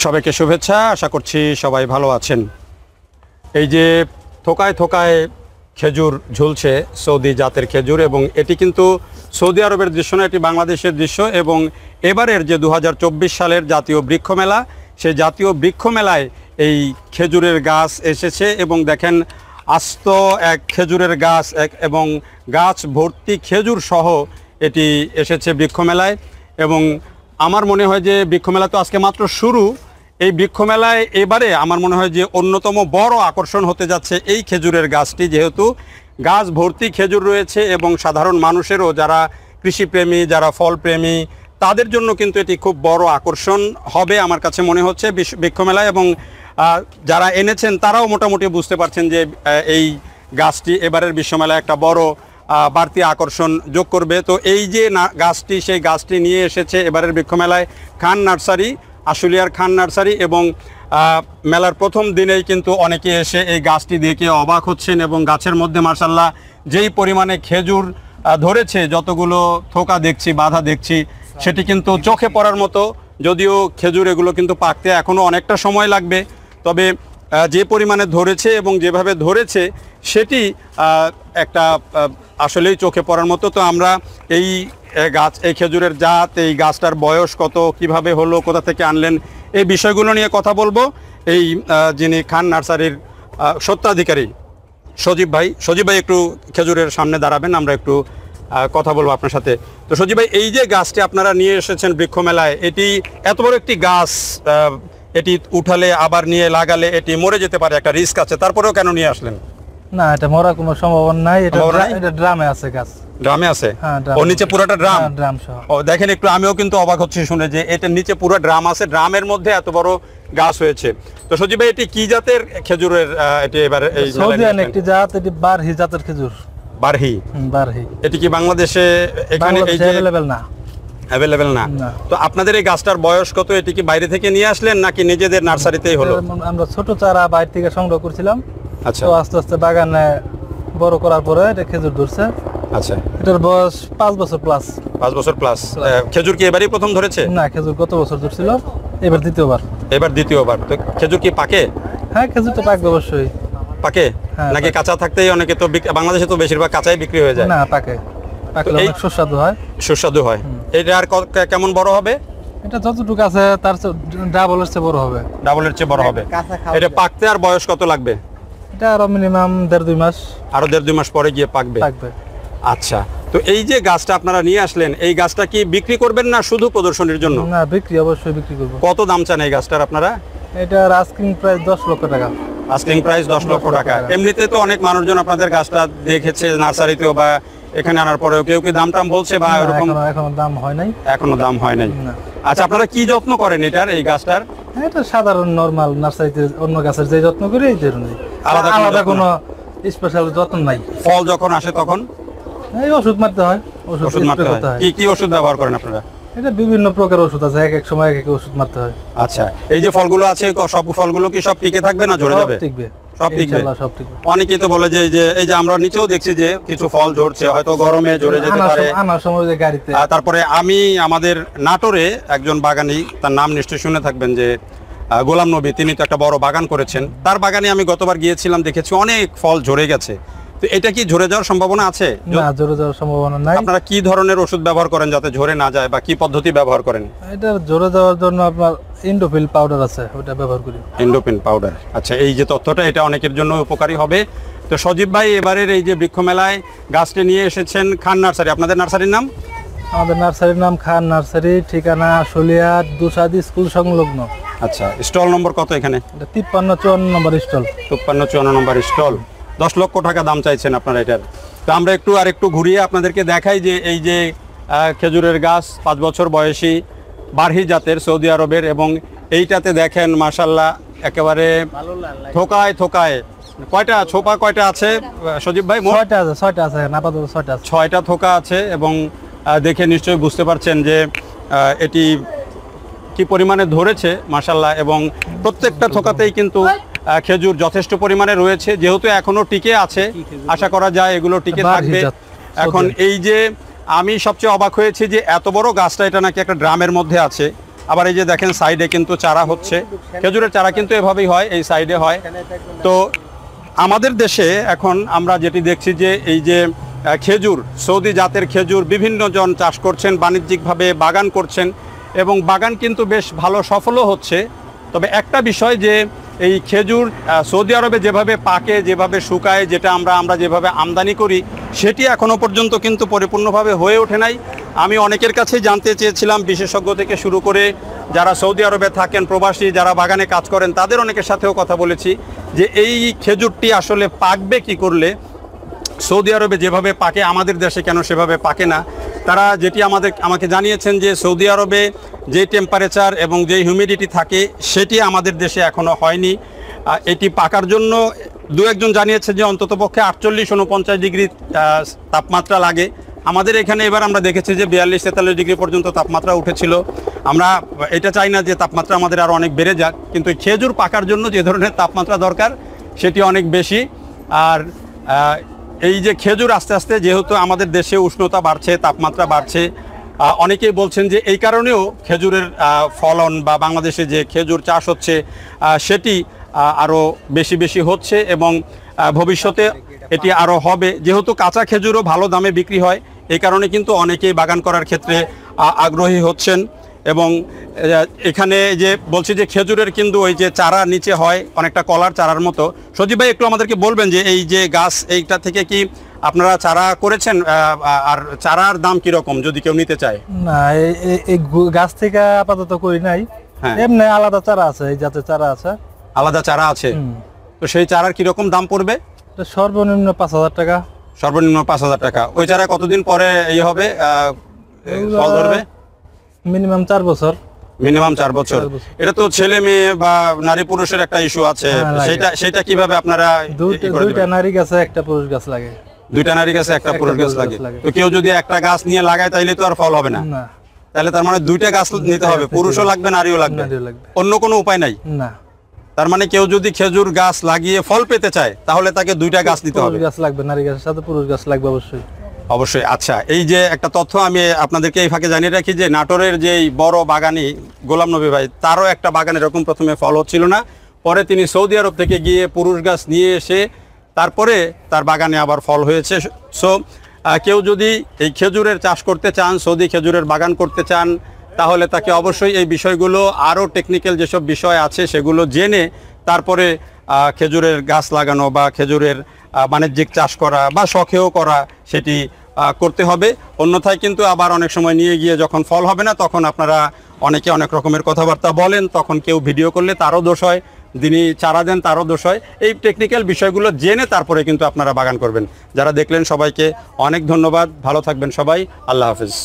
সবাইকে শুভেচ্ছা। আশা করছি সবাই ভালো আছেন। এই যে থোকায় থোকায় খেজুর ঝুলছে, সৌদি জাতের খেজুর, এবং এটি কিন্তু সৌদি আরবের দৃশ্য না, এটি বাংলাদেশের দৃশ্য। এবং এবারের যে 2024 সালের জাতীয় বৃক্ষ মেলা, সেই জাতীয় বৃক্ষ মেলায় এই খেজুরের গাছ এসেছে এবং দেখেন আস্ত এক খেজুরের গাছ এবং গাছ ভর্তি খেজুর সহ এটি এসেছে বৃক্ষ মেলায়। এবং আমার মনে হয় যে বৃক্ষ মেলা তো আজকে মাত্র শুরু, এই বৃক্ষ মেলায় এবারে আমার মনে হয় যে অন্যতম বড় আকর্ষণ হতে যাচ্ছে এই খেজুরের গাছটি, যেহেতু গাছ ভর্তি খেজুর রয়েছে এবং সাধারণ মানুষেরও, যারা কৃষিপ্রেমী, যারা ফলপ্রেমী, তাদের জন্য কিন্তু এটি খুব বড় আকর্ষণ হবে আমার কাছে মনে হচ্ছে বৃক্ষ মেলায়। এবং যারা এনেছেন তারাও মোটামুটি বুঝতে পারছেন যে এই গাছটি এবারের বিশ্বমেলায় একটা বড় বাড়তি আকর্ষণ যোগ করবে। তো এই যে গাছটি, সেই গাছটি নিয়ে এসেছে এবারের বৃক্ষ মেলায় খান নার্সারি, আশুলিয়ার খান নার্সারি। এবং মেলার প্রথম দিনেই কিন্তু অনেকে এসে এই গাছটি দেখে অবাক হচ্ছেন এবং গাছের মধ্যে মাশাআল্লাহ যেই পরিমাণে খেজুর ধরেছে, যতগুলো থোকা দেখছি, বাধা দেখছি, সেটি কিন্তু চোখে পড়ার মতো। যদিও খেজুর এগুলো কিন্তু পাকতে এখনও অনেকটা সময় লাগবে, তবে যে পরিমাণে ধরেছে এবং যেভাবে ধরেছে সেটি একটা আসলেই চোখে পড়ার মতো। তো আমরা এই গাছ, এই খেজুরের জাত, এই গাছটার বয়স কত, কিভাবে হলো, কোথা থেকে আনলেন, এই বিষয়গুলো নিয়ে কথা বলবো এই যিনি খান নার্সারির স্বত্বাধিকারী সজীব ভাই। সজীব ভাই একটু খেজুরের সামনে দাঁড়াবেন, আমরা একটু কথা বলবো আপনার সাথে। তো সজীব ভাই, এই যে গাছটি আপনারা নিয়ে এসেছেন বৃক্ষ মেলায়, এটি এত বড় একটি গাছ, এটি উঠালে আবার নিয়ে লাগালে এটি মরে যেতে পারে, একটা রিস্ক আছে, তারপরেও কেন নিয়ে আসলেন? না, এটা মরার কোনো সম্ভাবনা নাই। এটা ড্রামে আছে গাছ। ড্রামে আছে? হ্যাঁ, ও নিচে পুরোটা ড্রাম? ড্রাম সহ। ও দেখেন, একটু আমিও কিন্তু অবাক হচ্ছি শুনে যে এটা নিচে পুরো ড্রাম আছে, ড্রামের মধ্যে এত বড় গাছ হয়েছে। তো সজীব ভাই, এটি কি জাতের খেজুরের? এটি এবারে এই সৌদিয়ান একটি জাত, এটি বারহি জাতের খেজুর। বারহি? বারহি। এটি কি বাংলাদেশে এখানে এই যে अवेलेबल না? অ্যাভেলেবেল না। তো আপনাদের এই গাছটার বয়স কত? এটি কি বাইরে থেকে নিয়ে আসলেন নাকি নিজেদের নার্সারিতেই হলো? আমরা ছোট চারা বাইরে থেকে সংগ্রহ করছিলাম। আচ্ছা। তো আস্তে আস্তে বাগানে বড় করার পরে এটা খেজুর ধরছে। আচ্ছা। এটার বয়স 5 বছর প্লাস। 5 বছর প্লাস। খেজুর কি এবারই প্রথম ধরেছে? না, খেজুর গত বছর ধরছিল, এবার দ্বিতীয়বার। এবার দ্বিতীয়বার। তো খেজুর কি পাকে? হ্যাঁ, খেজুর তো পাকবে অবশ্যই। পাকে নাকি কাঁচা থাকতেই? অনেকে তো বাংলাদেশে তো বেশিরভাগ কাঁচাই বিক্রি হয়ে যায়। না, পাকে। পাকলে অনেক সুস্বাদু হয়। সুস্বাদু হয়। এটা আর কেমন বড় হবে? এটা যতটুকু আছে তার ডাবলের চেয়ে বড় হবে। ডাবলের চেয়ে বড় হবে। এটা পাকতে আর বয়স কত লাগবে? এটা আরো মিনিমাম 1.5-2 মাস। আরো 1.5-2 মাস পরে গিয়ে পাকবে। আচ্ছা। তো এই যে গাছটা আপনারা নিয়ে আসলেন, এই গাছটা কি বিক্রি করবেন না শুধু প্রদর্শনীর জন্য? না, বিক্রি, অবশ্যই বিক্রি করব। কত দাম চান এই গাছটার আপনারা? এটার আস্কিং প্রাইস 10 লক্ষ টাকা। আস্কিং প্রাইস 10 লক্ষ টাকা। এমনিতে তো অনেক মানুষজন আপনাদের গাছটা দেখেছে নার্সারিতেও বা এখানে আনার পরেও, কেউ কি দাম টাম বলছে বা এরকম? এখনো দাম হয় নাই। এখনো দাম হয় নাই। আচ্ছা, আপনারা কি যত্ন করেন এটার, এই গাছটার? এটা সাধারণ নরমাল নার্সারিতে অন্য গাছের যে যত্ন করি এই ধরনের, আলাদা কোনো স্পেশাল যত্ন নাই। ফল যখন আসে তখন এই ওষুধ মারতে হয়। ওষুধ মারতে হয়। কি কি ওষুধ ব্যবহার করেন আপনারা? এটা বিভিন্ন প্রকার ওষুধ আছে, এক এক সময় এক এক ওষুধ মারতে হয়। আচ্ছা। এই যে ফলগুলো আছে, সব ফলগুলো কি সব টিকে থাকবে না ঝরে যাবে? টিকবে, সব টিকবে। ইনশাআল্লাহ সব টিকবে। অনেকেই তো বলে যে এই যে আমরা নিচেও দেখছি যে কিছু ফল ঝরছে, হয়তো গরমে ঝরে যেতে পারে। আনার সময় যে গাড়িতে। তারপরে আমি আমাদের নাটোরে একজন বাগানি, তার নাম নিশ্চয়ই শুনে থাকবেন, যে গোলাম নবী, তিনি তো একটা বড় বাগান করেছেন। তার বাগানে আমি গতবার গিয়েছিলাম, দেখেছি অনেক ফল ঝরে গেছে। তো এটা কি ঝরে যাওয়ার সম্ভাবনা আছে? না, ঝরে যাওয়ার সম্ভাবনা নাই। আপনারা কি ধরনের ওষুধ ব্যবহার করেন যাতে ঝরে না যায়, বা কি পদ্ধতি ব্যবহার করেন? এটা ঝরে যাওয়ার জন্য আপনার ইন্ডোফিল পাউডার আছে, ওটা ব্যবহার করি। ইন্ডোফিল পাউডার। আচ্ছা, এই যে তথ্যটা, এটা অনেকের জন্য উপকারী হবে। তো সজীব ভাই, এবারের এই যে বৃক্ষ মেলায় গাছটি নিয়ে এসেছেন খান নার্সারি, আপনাদের নার্সারির নাম? আমাদের নার্সারির নাম খান নার্সারি, ঠিকানা আশুলিয়া দুসাদি স্কুল সংলগ্ন। আচ্ছা। স্টল নম্বর কত এখানে? এটা 53-54 নম্বর স্টল। 53-54 নম্বর স্টল। 10 লক্ষ টাকা দাম চাইছেন আপনারা এটার। তো আমরা একটু ঘুরিয়ে আপনাদেরকে দেখাই যে এই যে খেজুরের গাছ 5 বছর বয়সী, বারহি জাতের, সৌদি আরবের। এবং এইটাতে দেখেন মাশাআল্লাহ একেবারে থোকায় থোকায় কয়টা ছোপা, কয়টা আছে সজীব ভাই? 6টা আছে। 6টা আছে, আপাতত 6টা আছে। 6টা থোকা আছে। এবং দেখে নিশ্চয়ই বুঝতে পারছেন যে এটি কি পরিমাণে ধরেছে মাশাআল্লাহ। এবং প্রত্যেকটা থোকাতেই কিন্তু খেজুর যথেষ্ট পরিমাণে রয়েছে, যেহেতু এখনো টিকে আছে, আশা করা যায় এগুলো টিকে থাকবে। এখন এই যে আমি সবচেয়ে অবাক হয়েছি যে এত বড় গাছটা, এটা নাকি একটা ড্রামের মধ্যে আছে। আবার এই যে দেখেন সাইডে কিন্তু চারা হচ্ছে, খেজুরের চারা কিন্তু এভাবেই হয়, এই সাইডে হয়। তো আমাদের দেশে এখন আমরা যেটি দেখছি যে এই যে খেজুর, সৌদি জাতের খেজুর বিভিন্ন জন চাষ করছেন, বাণিজ্যিকভাবে বাগান করছেন এবং বাগান কিন্তু বেশ ভালো সফলও হচ্ছে। তবে একটা বিষয় যে এই খেজুর সৌদি আরবে যেভাবে পাকে, যেভাবে শুকায়, যেটা আমরা যেভাবে আমদানি করি, সেটি এখনও পর্যন্ত কিন্তু পরিপূর্ণভাবে হয়ে ওঠে নাই। আমি অনেকের কাছেই জানতে চেয়েছিলাম, বিশেষজ্ঞ থেকে শুরু করে যারা সৌদি আরবে থাকেন, প্রবাসী যারা বাগানে কাজ করেন, তাদের অনেকের সাথেও কথা বলেছি যে এই খেজুরটি আসলে পাকবে কি করলে, সৌদি আরবে যেভাবে পাকে আমাদের দেশে কেন সেভাবে পাকে না। তারা যেটি আমাকে জানিয়েছেন যে সৌদি আরবে যে টেম্পারেচার এবং যে হিউমিডিটি থাকে সেটি আমাদের দেশে এখনও হয়নি। এটি পাকার জন্য দু একজন জানিয়েছে যে অন্ততপক্ষে 48-49 ডিগ্রি তাপমাত্রা লাগে। আমাদের এখানে এবার আমরা দেখেছি যে 42-43 ডিগ্রি পর্যন্ত তাপমাত্রা উঠেছিল। আমরা এটা চাই না যে তাপমাত্রা আমাদের আরও অনেক বেড়ে যাক, কিন্তু খেজুর পাকার জন্য যে ধরনের তাপমাত্রা দরকার সেটি অনেক বেশি। আর এই যে খেজুর আস্তে আস্তে যেহেতু আমাদের দেশে উষ্ণতা বাড়ছে, তাপমাত্রা বাড়ছে, অনেকেই বলছেন যে এই কারণেও খেজুরের ফলন বা বাংলাদেশে যে খেজুর চাষ হচ্ছে সেটি আরও বেশি হচ্ছে এবং ভবিষ্যতে এটি আরও হবে। যেহেতু কাঁচা খেজুরও ভালো দামে বিক্রি হয়, এই কারণে কিন্তু অনেকেই বাগান করার ক্ষেত্রে আগ্রহী হচ্ছেন। এবং এখানে যে বলছি যে খেজুরের কিন্তু ওই যে চারা নিচে হয় অনেকটা কলার চারার মতো। সজীব ভাই একটু আমাদেরকে বলবেন যে এই যে গাছ, এইটা থেকে কি আপনারা চারা করেছেন, আর চারার দাম কিরকম যদি কেউ নিতে চায়? না, এই গাছ থেকে আপাতত করি নাই, এমনি আলাদা চারা আছে, এই জাতের চারা আছে, আলাদা চারা আছে। তো সেই চারার কিরকম দাম পড়বে? সর্বনিম্ন 5,000 টাকা। সর্বনিম্ন 5,000 টাকা। ওই চারা কতদিন পরে এই হবে, ফল ধরবে? মিনিমাম 4 বছর। মিনিমাম 4 বছর। এটা তো ছেলে মেয়ে বা নারী পুরুষের একটা ইস্যু আছে, সেটা কিভাবে আপনারা? দুইটা নারী গাছে একটা পুরুষ গাছ লাগে। দুইটা নারী গাছে একটা পুরুষ গাছ লাগে। তো কেউ যদি একটা গাছ নিয়ে লাগায় তাইলে তো আর ফল হবে না। তাহলে তার মানে দুইটা গাছ নিতে হবে, পুরুষও লাগবে নারীও লাগবে, অন্য কোনো উপায় নাই না। তার মানে কেউ যদি খেজুর গাছ লাগিয়ে ফল পেতে চায় তাহলে তাকে দুইটা গাছ নিতে হবে। গাছ লাগবে, নারী গাছের সাথে পুরুষ গাছ লাগবে অবশ্যই। অবশ্যই। আচ্ছা, এই যে একটা তথ্য আমি আপনাদেরকে এই ফাঁকে জানিয়ে রাখি যে নাটোরের যে বড় বাগানি গোলাম নবী ভাই, তারও একটা বাগান এরকম প্রথমে ফল হচ্ছিল না, পরে তিনি সৌদি আরব থেকে গিয়ে পুরুষ গাছ নিয়ে এসে তারপরে তার বাগানে আবার ফল হয়েছে। সো কেউ যদি এই খেজুরের চাষ করতে চান, সৌদি খেজুরের বাগান করতে চান, তাহলে তাকে অবশ্যই এই বিষয়গুলো, আরও টেকনিক্যাল যেসব বিষয় আছে সেগুলো জেনে তারপরে খেজুরের গাছ লাগানো বা খেজুরের বাণিজ্যিক চাষ করা বা শখেও করা সেটি করতে হবে। অন্যথায় কিন্তু আবার অনেক সময় নিয়ে গিয়ে যখন ফল হবে না তখন আপনারা অনেকে অনেক রকমের কথাবার্তা বলেন, তখন কেউ ভিডিও করলে তারও দোষ হয়, যিনি চারা দেন তারও দোষ হয়। এই টেকনিক্যাল বিষয়গুলো জেনে তারপরে কিন্তু আপনারা বাগান করবেন। যারা দেখলেন সবাইকে অনেক ধন্যবাদ, ভালো থাকবেন সবাই, আল্লাহ হাফেজ।